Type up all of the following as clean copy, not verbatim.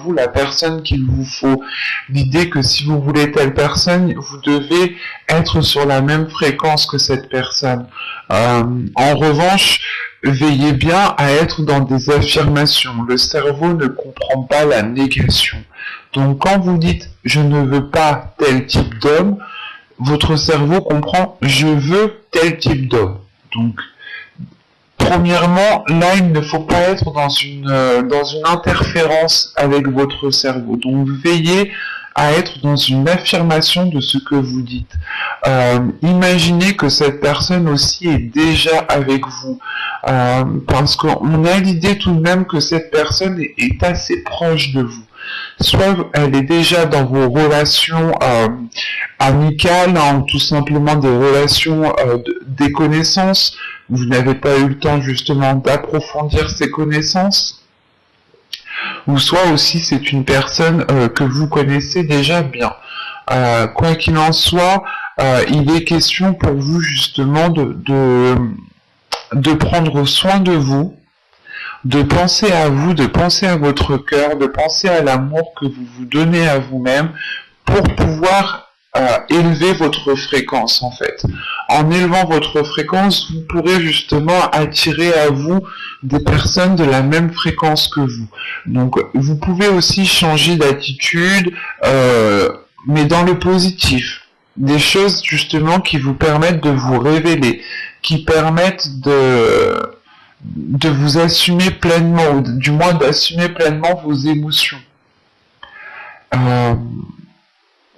vous la personne qu'il vous faut. L'idée que si vous voulez telle personne, vous devez être sur la même fréquence que cette personne. En revanche, veillez bien à être dans des affirmations. Le cerveau ne comprend pas la négation. Donc quand vous dites « je ne veux pas tel type d'homme », votre cerveau comprend « je veux tel type d'homme ». Donc, premièrement, là, il ne faut pas être dans une interférence avec votre cerveau. Donc, veillez à être dans une affirmation de ce que vous dites. Imaginez que cette personne aussi est déjà avec vous. Parce qu'on a l'idée tout de même que cette personne est assez proche de vous. Soit elle est déjà dans vos relations amicales, ou tout simplement des relations des connaissances. Vous n'avez pas eu le temps justement d'approfondir ces connaissances. Ou soit aussi c'est une personne que vous connaissez déjà bien. Quoi qu'il en soit, il est question pour vous justement de prendre soin de vous, de penser à vous, de penser à votre cœur, de penser à l'amour que vous vous donnez à vous-même pour pouvoir élever votre fréquence en fait. En élevant votre fréquence, vous pourrez justement attirer à vous des personnes de la même fréquence que vous. Donc vous pouvez aussi changer d'attitude, mais dans le positif. Des choses justement qui vous permettent de vous révéler, qui permettent de vous assumer pleinement, ou du moins d'assumer pleinement vos émotions.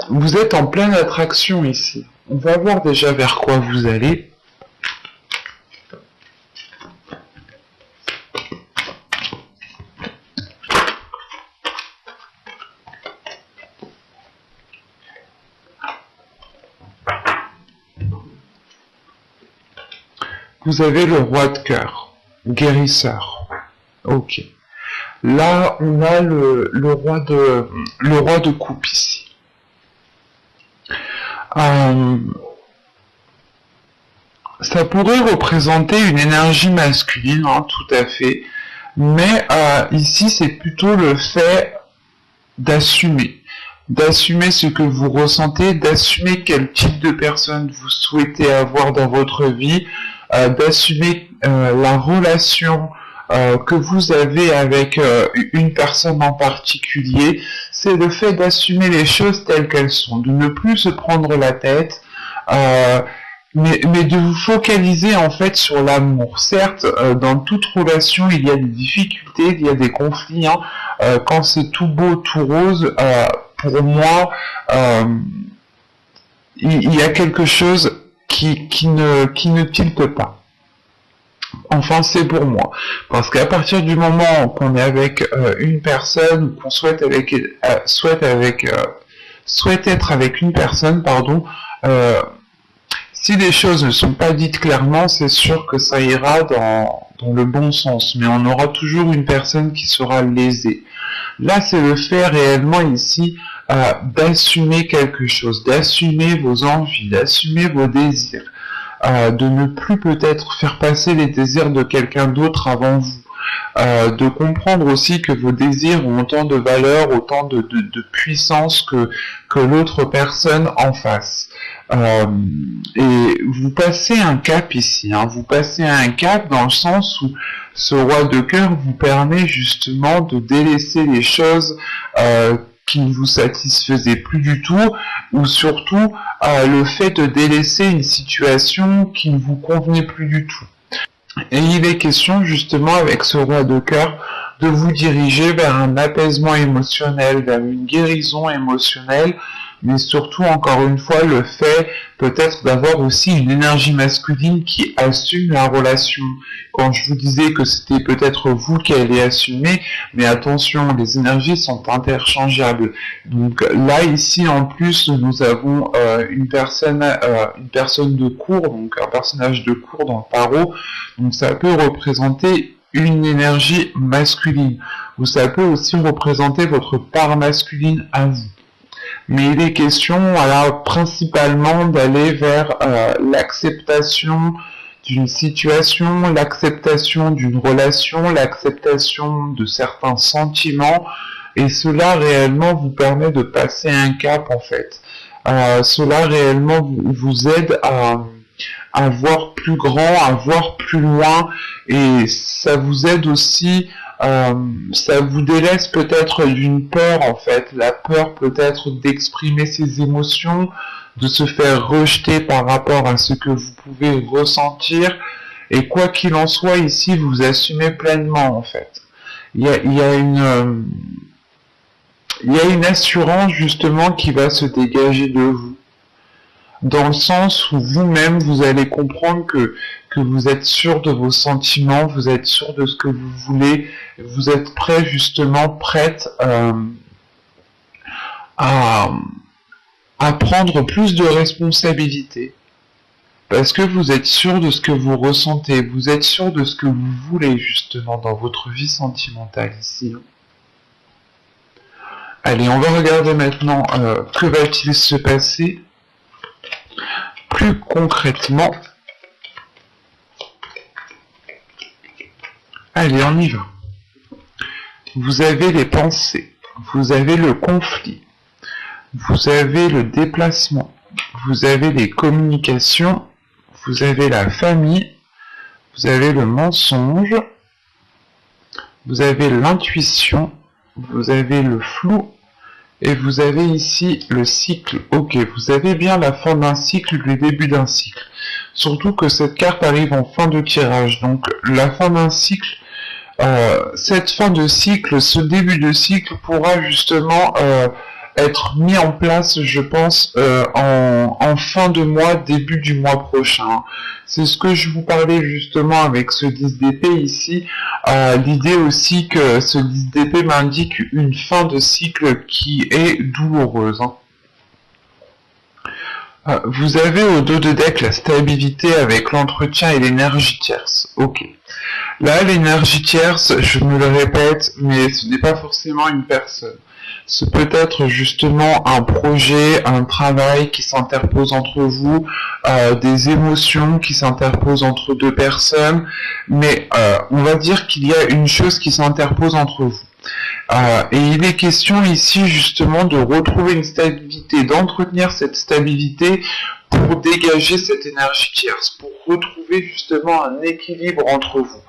Vous êtes en pleine attraction ici. On va voir déjà vers quoi vous allez. Vous avez le roi de cœur, guérisseur. Ok. Là, on a le roi de coupe ici. Ça pourrait représenter une énergie masculine, hein, tout à fait. Mais ici, c'est plutôt le fait d'assumer. D'assumer ce que vous ressentez, d'assumer quel type de personne vous souhaitez avoir dans votre vie, d'assumer la relation que vous avez avec une personne en particulier. C'est le fait d'assumer les choses telles qu'elles sont, de ne plus se prendre la tête, mais de vous focaliser en fait sur l'amour. Certes, dans toute relation, il y a des difficultés, il y a des conflits. Hein. Quand c'est tout beau, tout rose, pour moi, il y a quelque chose qui ne tilte pas. Enfin, c'est pour moi. Parce qu'à partir du moment qu'on est avec une personne, qu'on souhaite être avec une personne, pardon, si les choses ne sont pas dites clairement, c'est sûr que ça ira dans le bon sens, mais on aura toujours une personne qui sera lésée. Là, c'est le fait réellement ici d'assumer quelque chose, d'assumer vos envies, d'assumer vos désirs. De ne plus peut-être faire passer les désirs de quelqu'un d'autre avant vous, de comprendre aussi que vos désirs ont autant de valeur, autant de puissance que l'autre personne en face. Et vous passez un cap ici, hein, vous passez un cap dans le sens où ce roi de cœur vous permet justement de délaisser les choses qui ne vous satisfaisait plus du tout, ou surtout le fait de délaisser une situation qui ne vous convenait plus du tout. Et il est question justement avec ce roi de cœur de vous diriger vers un apaisement émotionnel, vers une guérison émotionnelle, mais surtout encore une fois le fait peut-être d'avoir aussi une énergie masculine qui assume la relation. Quand je vous disais que c'était peut-être vous qui allez assumer, mais attention, les énergies sont interchangeables. Donc là ici en plus nous avons une personne de cour, donc un personnage de cour dans le tarot, donc ça peut représenter une énergie masculine, ou ça peut aussi représenter votre part masculine à vous. Mais il est question, alors, principalement d'aller vers l'acceptation d'une situation, l'acceptation d'une relation, l'acceptation de certains sentiments, et cela réellement vous permet de passer un cap en fait. Cela réellement vous aide à voir plus grand, à voir plus loin, et ça vous aide aussi, ça vous délaisse peut-être d'une peur en fait, la peur peut-être d'exprimer ses émotions, de se faire rejeter par rapport à ce que vous pouvez ressentir, et quoi qu'il en soit ici, vous assumez pleinement en fait. Il y a une assurance justement qui va se dégager de vous, dans le sens où vous-même vous allez comprendre que vous êtes sûr de vos sentiments, vous êtes sûr de ce que vous voulez, vous êtes prêt justement, prête à prendre plus de responsabilités. Parce que vous êtes sûr de ce que vous ressentez, vous êtes sûr de ce que vous voulez justement dans votre vie sentimentale ici. Allez, on va regarder maintenant que va-t-il se passer plus concrètement. Allez, on y va. Vous avez les pensées, vous avez le conflit, vous avez le déplacement, vous avez les communications, vous avez la famille, vous avez le mensonge, vous avez l'intuition, vous avez le flou, et vous avez ici le cycle. Ok, vous avez bien la fin d'un cycle, le début d'un cycle. Surtout que cette carte arrive en fin de tirage, donc la fin d'un cycle, cette fin de cycle, ce début de cycle pourra justement être mis en place, je pense, en fin de mois, début du mois prochain. C'est ce que je vous parlais justement avec ce 10 d'épée ici. L'idée aussi que ce 10 d'épée m'indique une fin de cycle qui est douloureuse. Vous avez au dos de deck la stabilité avec l'entretien et l'énergie tierce. Ok. Là, l'énergie tierce, je me le répète, mais ce n'est pas forcément une personne. Ce peut être justement un projet, un travail qui s'interpose entre vous, des émotions qui s'interposent entre deux personnes, mais on va dire qu'il y a une chose qui s'interpose entre vous. Et il est question ici justement de retrouver une stabilité, d'entretenir cette stabilité pour dégager cette énergie tierce, pour retrouver justement un équilibre entre vous.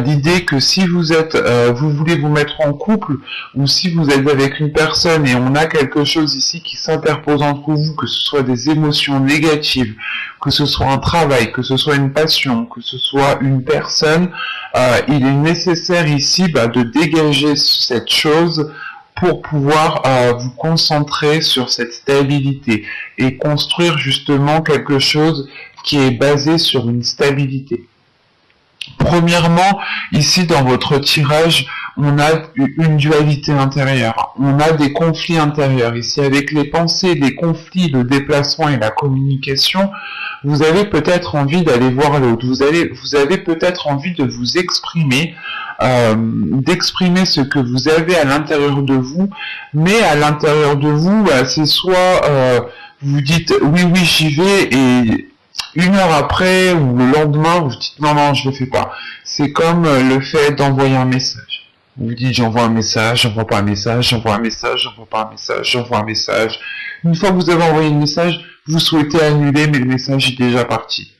L'idée que si vous êtes, vous voulez vous mettre en couple, ou si vous êtes avec une personne et on a quelque chose ici qui s'interpose entre vous, que ce soit des émotions négatives, que ce soit un travail, que ce soit une passion, que ce soit une personne, il est nécessaire ici de dégager cette chose pour pouvoir vous concentrer sur cette stabilité et construire justement quelque chose qui est basé sur une stabilité. Premièrement, ici dans votre tirage, on a une dualité intérieure, on a des conflits intérieurs. Ici avec les pensées, les conflits, le déplacement et la communication, vous avez peut-être envie d'aller voir l'autre, vous avez peut-être envie de vous exprimer, d'exprimer ce que vous avez à l'intérieur de vous, mais à l'intérieur de vous, c'est soit vous dites oui j'y vais et une heure après ou le lendemain vous dites non je le fais pas. C'est comme le fait d'envoyer un message. Vous dites j'envoie un message, j'envoie pas un message, j'envoie un message, j'envoie pas un message, j'envoie un message. Une fois que vous avez envoyé le message, vous souhaitez annuler mais le message est déjà parti.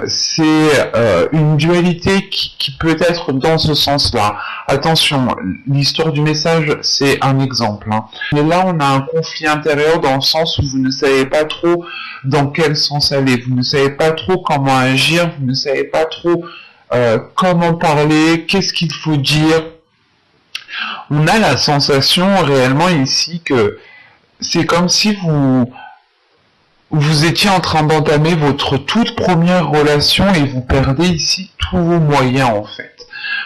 C'est une dualité qui peut être dans ce sens-là. Attention, l'histoire du message, c'est un exemple. Mais là, on a un conflit intérieur dans le sens où vous ne savez pas trop dans quel sens aller. Vous ne savez pas trop comment agir, vous ne savez pas trop comment parler, qu'est-ce qu'il faut dire. On a la sensation réellement ici que c'est comme si vous étiez en train d'entamer votre toute première relation et vous perdez ici tous vos moyens en fait.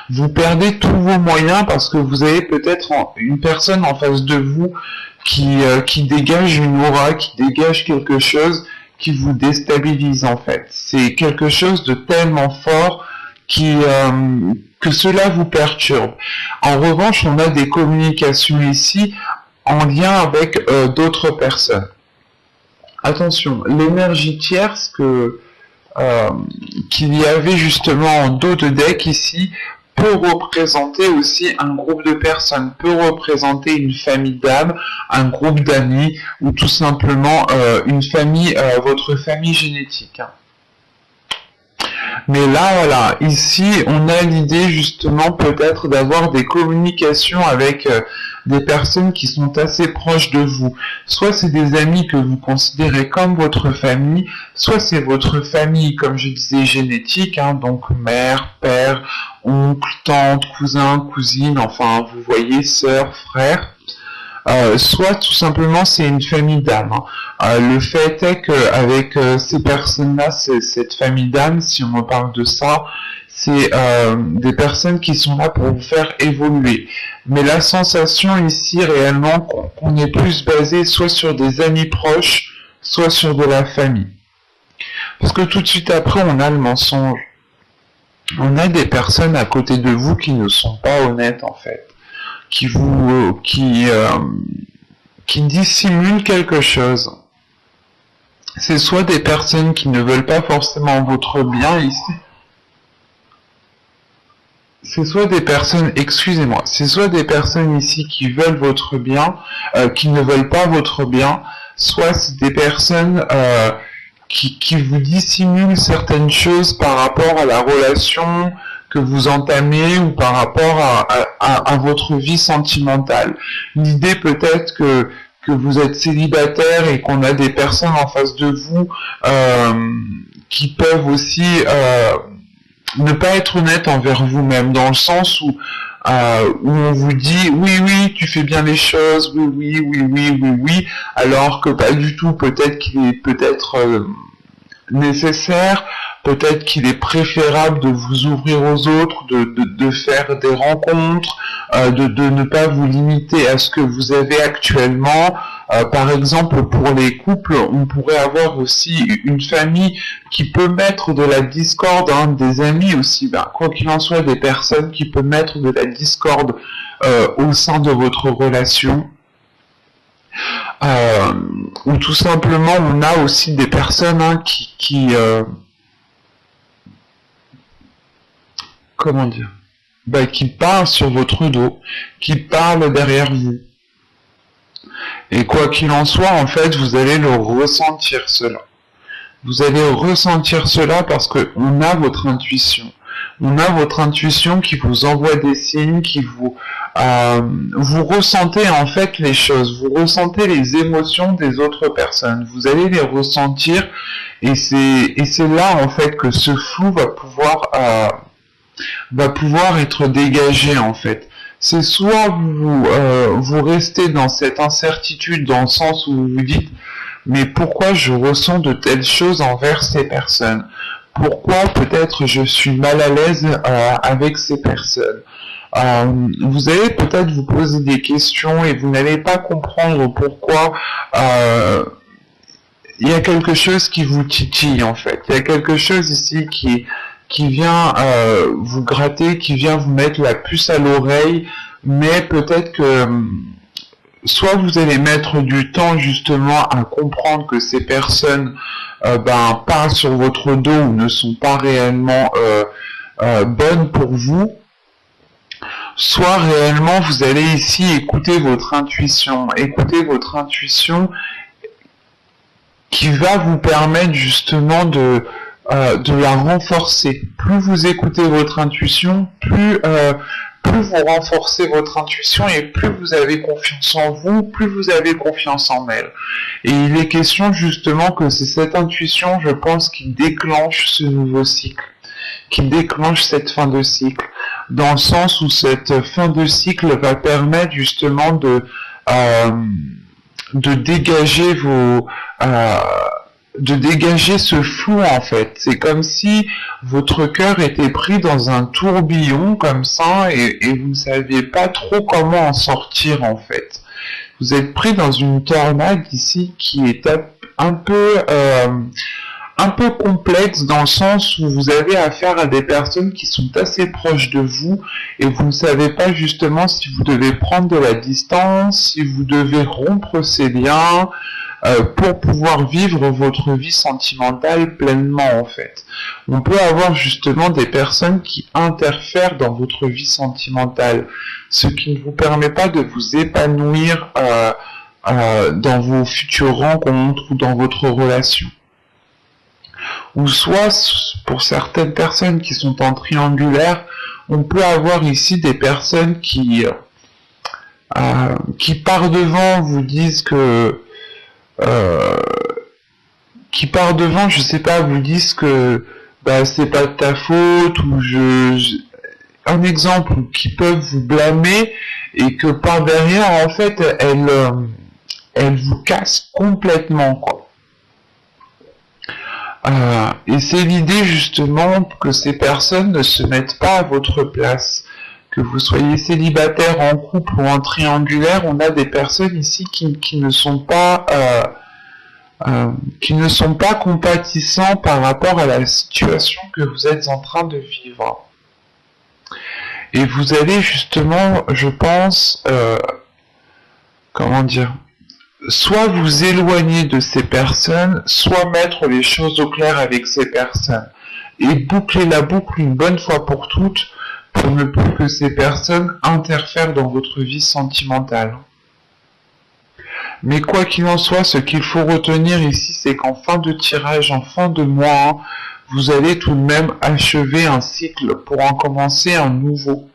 Vous perdez tous vos moyens parce que vous avez peut-être une personne en face de vous qui dégage une aura, qui dégage quelque chose qui vous déstabilise en fait. C'est quelque chose de tellement fort que cela vous perturbe. En revanche, on a des communications ici en lien avec d'autres personnes. Attention, l'énergie tierce qu'il y avait justement en dos de deck ici peut représenter aussi un groupe de personnes, peut représenter une famille d'âmes, un groupe d'amis, ou tout simplement une famille, votre famille génétique. Mais là, voilà, ici, on a l'idée justement peut-être d'avoir des communications avec des personnes qui sont assez proches de vous. Soit c'est des amis que vous considérez comme votre famille, soit c'est votre famille, comme je disais, génétique, hein, donc mère, père, oncle, tante, cousin, cousine, enfin, vous voyez, sœur, frère. Soit tout simplement c'est une famille d'âmes. Le fait est qu'avec ces personnes-là, cette famille d'âmes, si on en parle de ça, c'est des personnes qui sont là pour vous faire évoluer. Mais la sensation ici réellement qu'on est plus basé soit sur des amis proches, soit sur de la famille. Parce que tout de suite après, on a le mensonge. On a des personnes à côté de vous qui ne sont pas honnêtes en fait. Qui dissimulent quelque chose. C'est soit des personnes qui ne veulent pas forcément votre bien ici. C'est soit des personnes, excusez-moi, c'est soit des personnes ici qui veulent votre bien, qui ne veulent pas votre bien, soit c'est des personnes qui vous dissimulent certaines choses par rapport à la relation que vous entamez ou par rapport à votre vie sentimentale. L'idée peut-être que vous êtes célibataire et qu'on a des personnes en face de vous qui peuvent aussi ne pas être honnêtes envers vous-même, dans le sens où on vous dit oui tu fais bien les choses, oui, alors que pas du tout. Peut-être qu'il est nécessaire, peut-être qu'il est préférable de vous ouvrir aux autres, de faire des rencontres, de ne pas vous limiter à ce que vous avez actuellement. Par exemple, pour les couples, on pourrait avoir aussi une famille qui peut mettre de la discorde, hein, des amis aussi, quoi qu'il en soit, des personnes qui peuvent mettre de la discorde au sein de votre relation. Ou tout simplement, on a aussi des personnes comment dire, qui parlent sur votre dos, qui parlent derrière vous. Et quoi qu'il en soit, en fait, vous allez le ressentir cela. Vous allez ressentir cela parce que on a votre intuition. On a votre intuition qui vous envoie des signes, qui vous ressentez en fait les choses, vous ressentez les émotions des autres personnes. Vous allez les ressentir et c'est là en fait que ce flou va pouvoir être dégagé en fait. C'est soit vous restez dans cette incertitude dans le sens où vous vous dites mais pourquoi je ressens de telles choses envers ces personnes? Pourquoi peut-être je suis mal à l'aise avec ces personnes? Vous allez peut-être vous poser des questions et vous n'allez pas comprendre pourquoi il y a quelque chose qui vous titille en fait. Il y a quelque chose ici qui vient vous gratter, qui vient vous mettre la puce à l'oreille, mais peut-être que soit vous allez mettre du temps justement à comprendre que ces personnes parlent sur votre dos ou ne sont pas réellement bonnes pour vous, soit réellement vous allez ici écouter votre intuition qui va vous permettre justement de la renforcer. Plus vous écoutez votre intuition, plus vous renforcez votre intuition et plus vous avez confiance en vous, plus vous avez confiance en elle. Et il est question justement que c'est cette intuition, je pense, qui déclenche ce nouveau cycle, qui déclenche cette fin de cycle, dans le sens où cette fin de cycle va permettre justement de dégager de dégager ce flou en fait. C'est comme si votre cœur était pris dans un tourbillon comme ça et vous ne saviez pas trop comment en sortir en fait. Vous êtes pris dans une tornade ici qui est un peu complexe dans le sens où vous avez affaire à des personnes qui sont assez proches de vous et vous ne savez pas justement si vous devez prendre de la distance, si vous devez rompre ces liens. pour pouvoir vivre votre vie sentimentale pleinement en fait. On peut avoir justement des personnes qui interfèrent dans votre vie sentimentale, ce qui ne vous permet pas de vous épanouir dans vos futures rencontres ou dans votre relation. Ou soit, pour certaines personnes qui sont en triangulaire, on peut avoir ici des personnes qui par devant vous disent que qui par devant, je sais pas, vous disent que c'est pas de ta faute ou un exemple, qui peuvent vous blâmer et que par derrière en fait elles vous cassent complètement quoi. Et c'est l'idée justement que ces personnes ne se mettent pas à votre place. Que vous soyez célibataire, en couple ou en triangulaire, on a des personnes ici qui ne sont pas compatissants par rapport à la situation que vous êtes en train de vivre. Et vous allez justement, je pense, soit vous éloigner de ces personnes, soit mettre les choses au clair avec ces personnes. Et boucler la boucle une bonne fois pour toutes, pour ne plus que ces personnes interfèrent dans votre vie sentimentale. Mais quoi qu'il en soit, ce qu'il faut retenir ici, c'est qu'en fin de tirage, en fin de mois, vous allez tout de même achever un cycle pour en commencer un nouveau,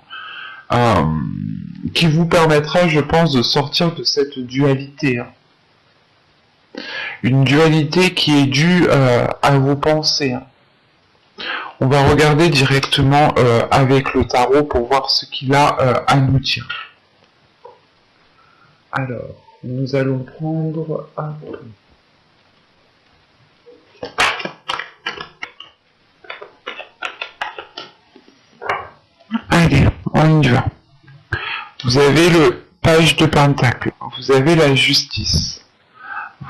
qui vous permettra, je pense, de sortir de cette dualité. Une dualité qui est due à vos pensées. On va regarder directement avec le tarot pour voir ce qu'il a à nous dire. Alors, nous allons prendre un peu. Allez, on y va. Vous avez le page de pentacle, vous avez la justice,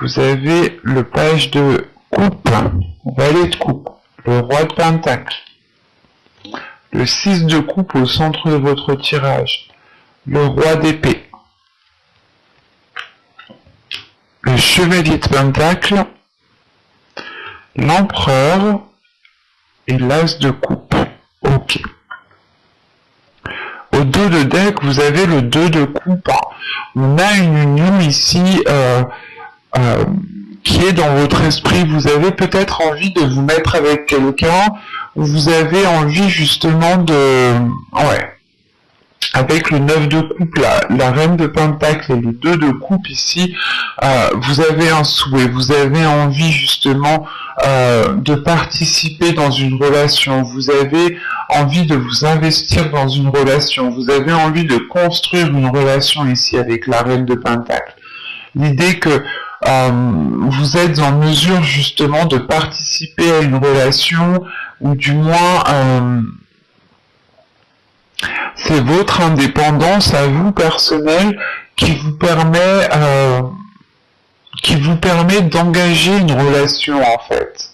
vous avez le page de coupe, valet de coupe, le roi de pentacle, le 6 de coupe au centre de votre tirage, le roi d'épée, le chevalier de pentacle, l'empereur et l'as de coupe. Ok. Au dos de deck, vous avez le 2 de coupe. On a une union ici qui est dans votre esprit. Vous avez peut-être envie de vous mettre avec quelqu'un, ou vous avez envie justement de... Ouais. Avec le 9 de coupe, la reine de pentacle et le 2 de coupe ici, vous avez un souhait, vous avez envie justement de participer dans une relation, vous avez envie de vous investir dans une relation, vous avez envie de construire une relation ici avec la reine de pentacle. L'idée que vous êtes en mesure justement de participer à une relation, ou du moins... c'est votre indépendance à vous personnelle qui vous permet d'engager une relation en fait.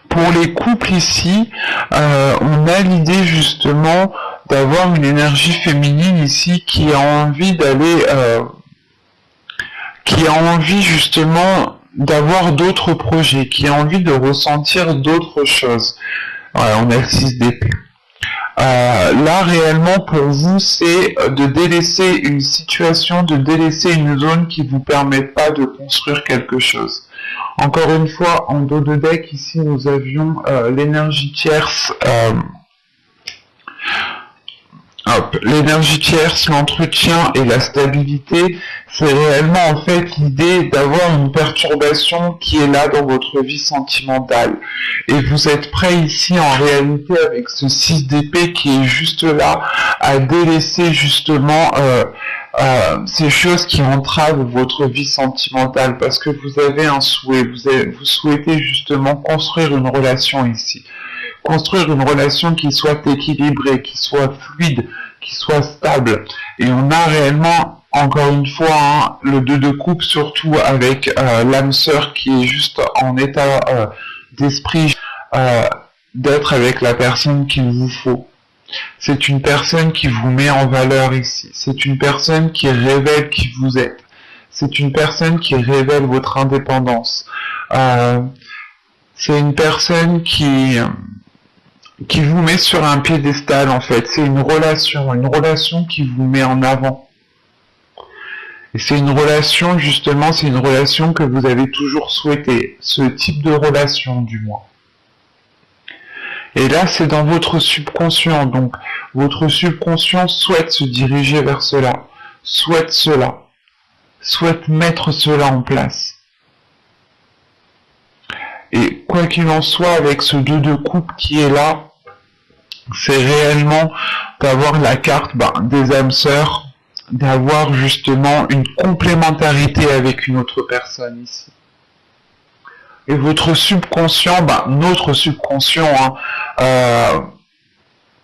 Pour les couples ici, on a l'idée justement d'avoir une énergie féminine ici qui a envie d'aller, qui a envie justement d'avoir d'autres projets, qui a envie de ressentir d'autres choses. Voilà, on a le 6 d'épée. Là, réellement, pour vous, c'est de délaisser une situation, de délaisser une zone qui ne vous permet pas de construire quelque chose. Encore une fois, en dos de deck, ici, nous avions l'énergie tierce. L'énergie tierce, l'entretien et la stabilité, c'est réellement en fait l'idée d'avoir une perturbation qui est là dans votre vie sentimentale. Et vous êtes prêt ici en réalité avec ce 6 d'épée qui est juste là à délaisser justement ces choses qui entravent votre vie sentimentale parce que vous avez un souhait, vous souhaitez justement construire une relation ici. Construire une relation qui soit équilibrée, qui soit fluide, qui soit stable. Et on a réellement, encore une fois, le 2 de coupe, surtout avec l'âme sœur qui est juste en état d'esprit d'être avec la personne qu'il vous faut. C'est une personne qui vous met en valeur ici. C'est une personne qui révèle qui vous êtes. c'est une personne qui révèle votre indépendance. C'est une personne qui vous met sur un piédestal en fait. C'est une relation qui vous met en avant. Et c'est une relation, justement, c'est une relation que vous avez toujours souhaité. Ce type de relation, du moins. Et là, c'est dans votre subconscient. Donc, votre subconscient souhaite se diriger vers cela. Souhaite cela. Souhaite mettre cela en place. Et quoi qu'il en soit, avec ce 2 de coupe qui est là, c'est réellement d'avoir la carte des âmes sœurs, d'avoir justement une complémentarité avec une autre personne ici. Et votre subconscient, notre subconscient,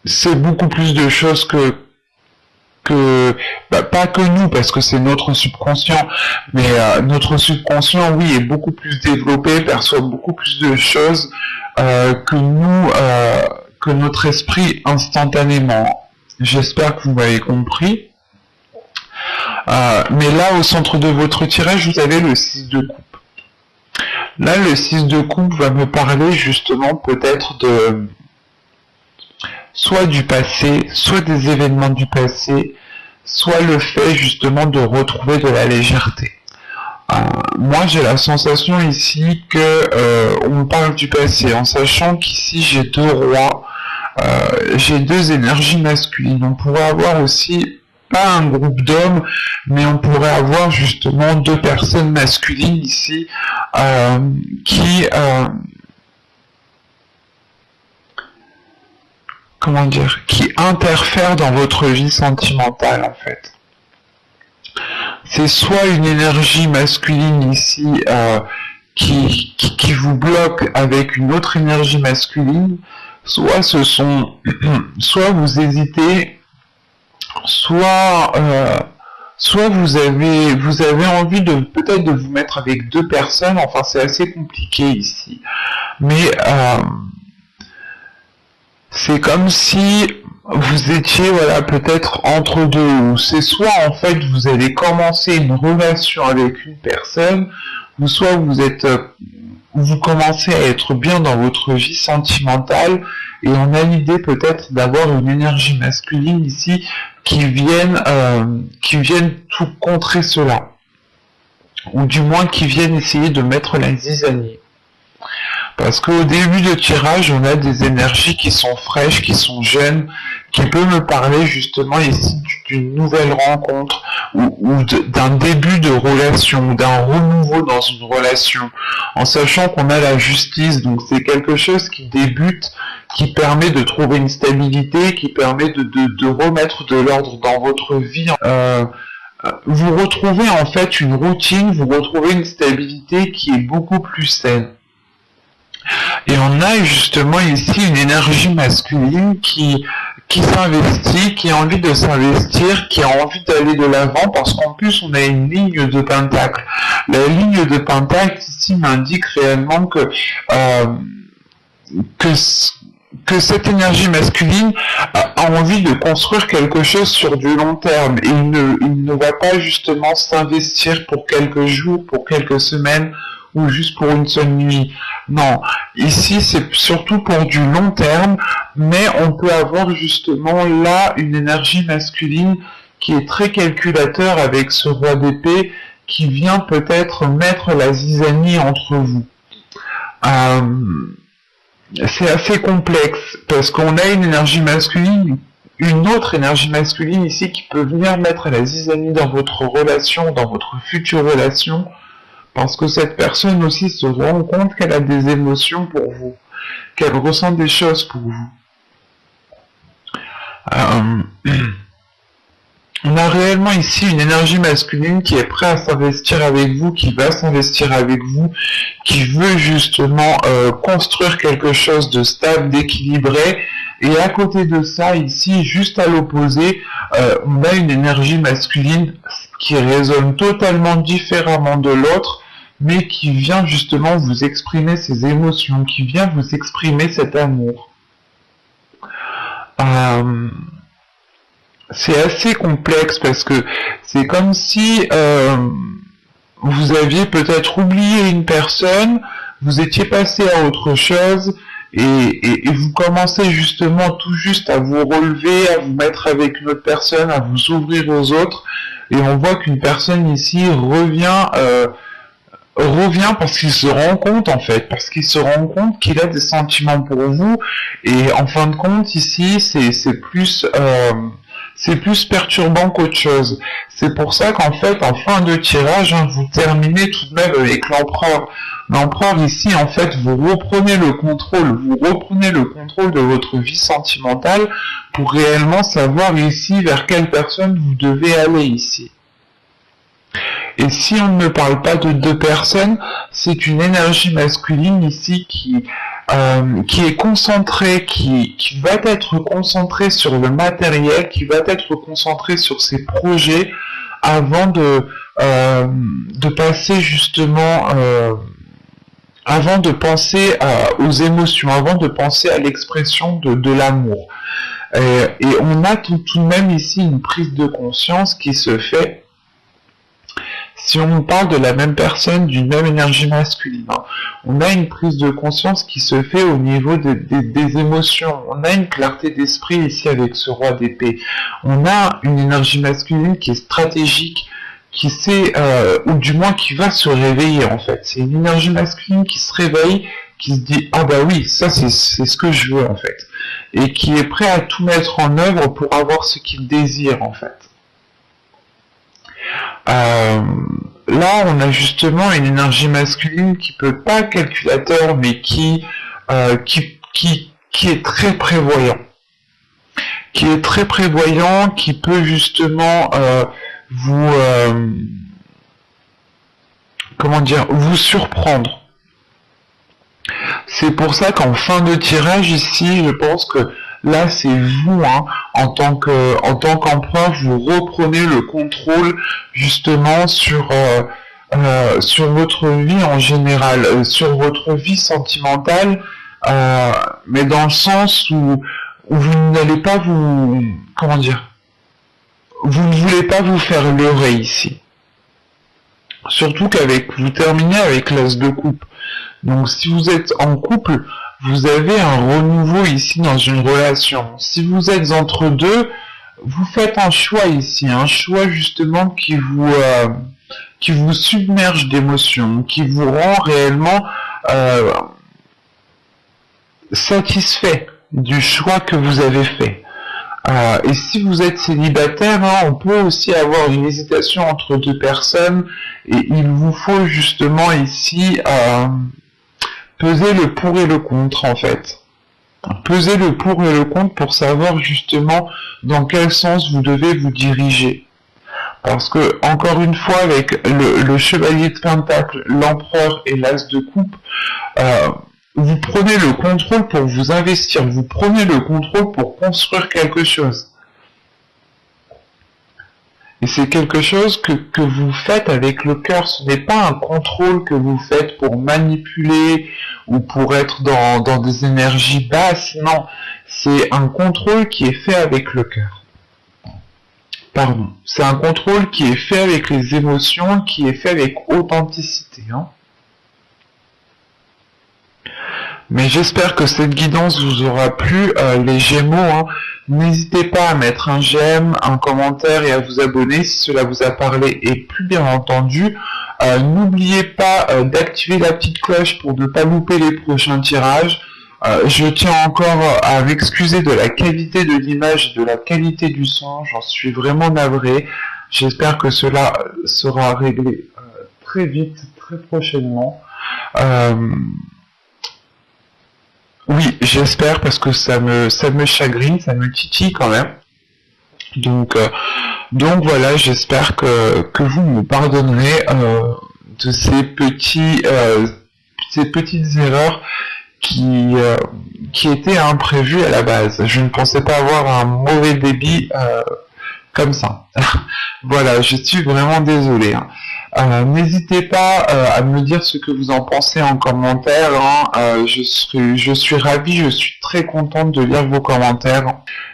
c'est beaucoup plus de choses pas que nous, parce que c'est notre subconscient, mais notre subconscient, oui, est beaucoup plus développé, perçoit beaucoup plus de choses que nous, que notre esprit instantanément. J'espère que vous m'avez compris. Mais là, au centre de votre tirage, vous avez le 6 de coupe. Là, le 6 de coupe va me parler justement peut-être de soit du passé, soit des événements du passé, soit le fait justement de retrouver de la légèreté. Moi, j'ai la sensation ici que on parle du passé, en sachant qu'ici j'ai 2 rois, j'ai 2 énergies masculines. On pourrait avoir aussi pas un groupe d'hommes, mais on pourrait avoir justement 2 personnes masculines ici qui qui interfèrent dans votre vie sentimentale en fait. C'est soit une énergie masculine ici qui vous bloque avec une autre énergie masculine, soit soit vous hésitez, soit vous avez envie de peut-être de vous mettre avec 2 personnes. Enfin, c'est assez compliqué ici, mais c'est comme si vous étiez peut-être entre deux, ou c'est soit en fait vous allez commencer une relation avec une personne, ou soit vous commencez à être bien dans votre vie sentimentale, et on a l'idée peut-être d'avoir une énergie masculine ici qui vienne tout contrer cela, ou du moins qui vienne essayer de mettre la zizanie. Parce qu'au début de tirage, on a des énergies qui sont fraîches, qui sont jeunes, qui peuvent me parler justement ici d'une nouvelle rencontre ou d'un début de relation, d'un renouveau dans une relation, en sachant qu'on a la justice, donc c'est quelque chose qui débute, qui permet de trouver une stabilité, qui permet de remettre de l'ordre dans votre vie. Vous retrouvez en fait une routine, vous retrouvez une stabilité qui est beaucoup plus saine. Et on a justement ici une énergie masculine qui s'investit, qui a envie de s'investir, qui a envie d'aller de l'avant, parce qu'en plus on a une ligne de pentacle. La ligne de pentacle ici m'indique réellement que cette énergie masculine a envie de construire quelque chose sur du long terme, et il ne va pas justement s'investir pour quelques jours, pour quelques semaines, ou juste pour une seule nuit. Non, ici c'est surtout pour du long terme, mais on peut avoir justement là une énergie masculine qui est très calculateur avec ce roi d'épée qui vient peut-être mettre la zizanie entre vous. C'est assez complexe parce qu'on a une énergie masculine, une autre énergie masculine ici qui peut venir mettre la zizanie dans votre relation, dans votre future relation, parce que cette personne aussi se rend compte qu'elle a des émotions pour vous, qu'elle ressent des choses pour vous. On a réellement ici une énergie masculine qui est prête à s'investir avec vous, qui va s'investir avec vous, qui veut justement construire quelque chose de stable, d'équilibré. Et à côté de ça, ici, juste à l'opposé, on a une énergie masculine qui résonne totalement différemment de l'autre, mais qui vient justement vous exprimer ses émotions, qui vient vous exprimer cet amour. C'est assez complexe parce que c'est comme si vous aviez peut-être oublié une personne, vous étiez passé à autre chose, et vous commencez justement tout juste à vous relever, à vous mettre avec une autre personne, à vous ouvrir aux autres, et on voit qu'une personne ici revient parce qu'il se rend compte en fait, parce qu'il se rend compte qu'il a des sentiments pour vous, et en fin de compte ici c'est plus perturbant qu'autre chose. C'est pour ça qu'en fait en fin de tirage, hein, vous terminez tout de même avec l'empereur. L'empereur ici en fait vous reprenez le contrôle de votre vie sentimentale pour réellement savoir ici vers quelle personne vous devez aller ici. Et si on ne parle pas de deux personnes, c'est une énergie masculine ici qui est concentrée, qui va être concentrée sur le matériel, qui va être concentrée sur ses projets avant de passer justement, avant de penser aux émotions, avant de penser à l'expression de l'amour. Et on a tout de même ici une prise de conscience qui se fait. Si on parle de la même personne, d'une même énergie masculine, hein, on a une prise de conscience qui se fait au niveau des émotions. On a une clarté d'esprit ici avec ce roi d'épée. On a une énergie masculine qui est stratégique, qui sait, ou du moins qui va se réveiller en fait. C'est une énergie masculine qui se réveille, qui se dit ah bah oui, ça c'est ce que je veux en fait, et qui est prêt à tout mettre en œuvre pour avoir ce qu'il désire en fait. Là, on a justement une énergie masculine qui peut pas calculateur, mais qui est très prévoyant, qui peut justement vous surprendre. C'est pour ça qu'en fin de tirage ici, je pense que là c'est vous, hein, en tant qu'empereur, vous reprenez le contrôle justement sur votre vie en général, sur votre vie sentimentale, mais dans le sens où vous n'allez pas vous ne voulez pas vous faire leurrer ici. Surtout vous terminez avec l'as de coupe. Donc si vous êtes en couple, vous avez un renouveau ici dans une relation. Si vous êtes entre deux, vous faites un choix ici, un choix justement qui vous submerge d'émotions, qui vous rend réellement satisfait du choix que vous avez fait. Et si vous êtes célibataire, hein, on peut aussi avoir une hésitation entre deux personnes, et il vous faut justement ici peser le pour et le contre en fait. Peser le pour et le contre pour savoir justement dans quel sens vous devez vous diriger. Parce que, encore une fois, avec le chevalier de Pentacle, l'empereur et l'as de coupe, vous prenez le contrôle pour vous investir, vous prenez le contrôle pour construire quelque chose. Et c'est quelque chose que vous faites avec le cœur, ce n'est pas un contrôle que vous faites pour manipuler ou pour être dans des énergies basses, non, c'est un contrôle qui est fait avec le cœur. Pardon, c'est un contrôle qui est fait avec les émotions, qui est fait avec authenticité, hein. Mais j'espère que cette guidance vous aura plu, les Gémeaux, hein. N'hésitez pas à mettre un j'aime, un commentaire et à vous abonner si cela vous a parlé, et plus bien entendu, n'oubliez pas d'activer la petite cloche pour ne pas louper les prochains tirages. Je tiens encore à m'excuser de la qualité de l'image et de la qualité du son, j'en suis vraiment navré. J'espère que cela sera réglé très vite, très prochainement. Oui, j'espère, parce que ça me chagrine, ça me titille quand même. Donc voilà, j'espère que vous me pardonnerez de ces petites erreurs qui étaient imprévues à la base. Je ne pensais pas avoir un mauvais débit comme ça. Voilà, je suis vraiment désolé, hein. N'hésitez pas à me dire ce que vous en pensez en commentaire, hein. Je suis ravi, je suis très contente de lire vos commentaires.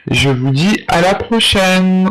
Je vous dis à la prochaine.